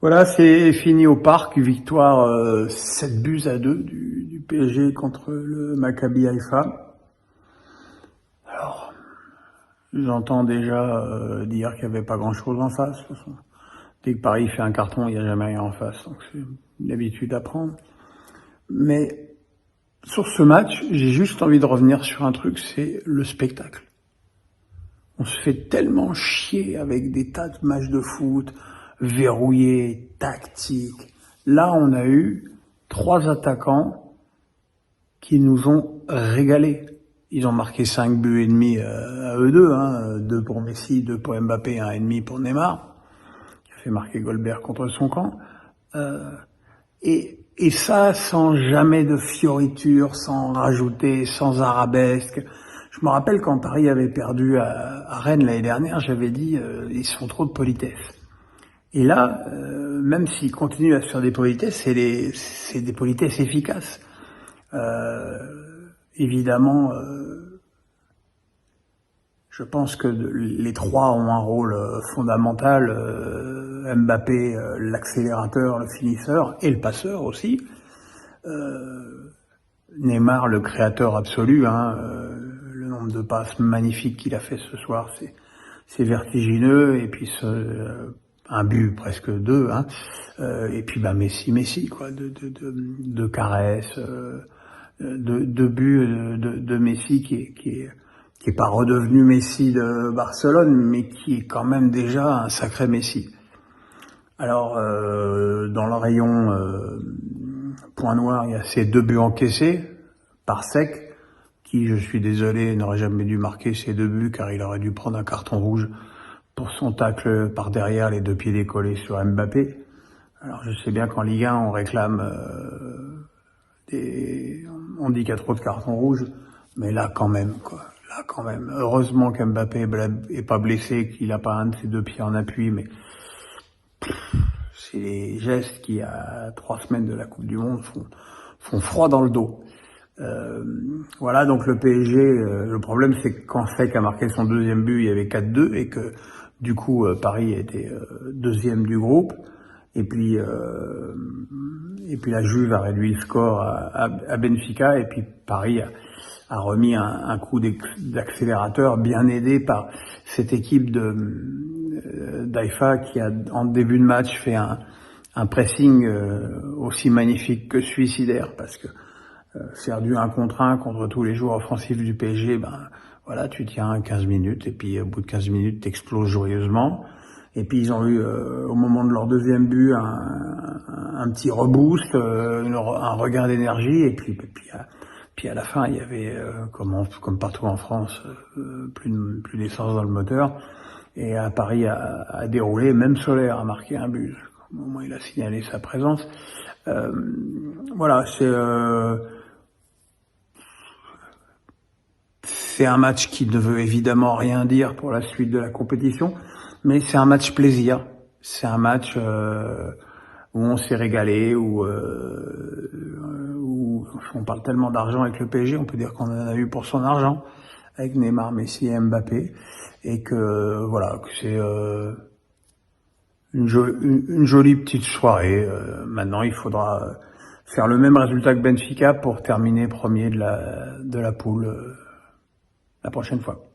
Voilà, c'est fini au parc, victoire 7-2 du PSG contre le Maccabi Haïfa. Alors, j'entends déjà dire qu'il n'y avait pas grand-chose en face. De toute façon. Dès que Paris fait un carton, il n'y a jamais rien en face, donc c'est une habitude à prendre. Mais sur ce match, j'ai juste envie de revenir sur un truc, c'est le spectacle. On se fait tellement chier avec des tas de matchs de foot, verrouillés, tactiques. Là, on a eu 3 attaquants qui nous ont régalés. Ils ont marqué 5 buts et demi à eux deux, 2 pour Messi, 2 pour Mbappé, 1,5 pour Neymar, qui a fait marquer Goldberg contre son camp. Et ça, sans jamais de fioriture, sans rajouter, sans arabesque. Je me rappelle quand Paris avait perdu à Rennes l'année dernière, j'avais dit ils sont trop de politesse. Et là, même s'ils continuent à se faire des politesses, c'est des politesses efficaces. Évidemment, je pense que les trois ont un rôle fondamental. Mbappé, l'accélérateur, le finisseur et le passeur aussi. Neymar, le créateur absolu. Le nombre de passes magnifiques qu'il a fait ce soir, c'est vertigineux. Et puis un but, presque 2. Et puis Messi quoi, de caresses, de buts de Messi qui est pas redevenu Messi de Barcelone, mais qui est quand même déjà un sacré Messi. Alors, dans le rayon point noir, il y a ces 2 buts encaissés par Sec, qui, je suis désolé, n'aurait jamais dû marquer ces 2 buts, car il aurait dû prendre un carton rouge pour son tacle par derrière, les 2 pieds décollés sur Mbappé. Alors, je sais bien qu'en Ligue 1, on réclame on dit qu'il y a trop de cartons rouges, mais là, quand même, quoi. Là, quand même. Heureusement qu'Mbappé est pas blessé, qu'il a pas un de ses 2 pieds en appui, mais c'est les gestes qui, à 3 semaines de la Coupe du Monde, font froid dans le dos. Voilà, donc le PSG, le problème c'est que quand Sec a marqué son 2e but, il y avait 4-2 et que du coup Paris était 2e du groupe. Et puis la Juve a réduit le score à Benfica et puis Paris a remis un coup d'accélérateur bien aidé par cette équipe d'Haïfa qui a en début de match fait un pressing aussi magnifique que suicidaire, parce que faire du 1 contre 1 contre tous les joueurs offensifs du PSG, voilà, tu tiens 15 minutes et puis au bout de 15 minutes t'exploses joyeusement. Et puis ils ont eu au moment de leur 2e but un petit reboost, un regain d'énergie, et puis à la fin il y avait comme partout en France plus d'essence dans le moteur, et à Paris a déroulé. Même Soler a marqué un but, au moment où il a signalé sa présence. Voilà, c'est un match qui ne veut évidemment rien dire pour la suite de la compétition, mais c'est un match plaisir. C'est un match où on s'est régalé, où on parle tellement d'argent avec le PSG, on peut dire qu'on en a eu pour son argent, avec Neymar, Messi et Mbappé, et que voilà, que c'est une jolie petite soirée. Maintenant, il faudra faire le même résultat que Benfica pour terminer premier de la poule la prochaine fois.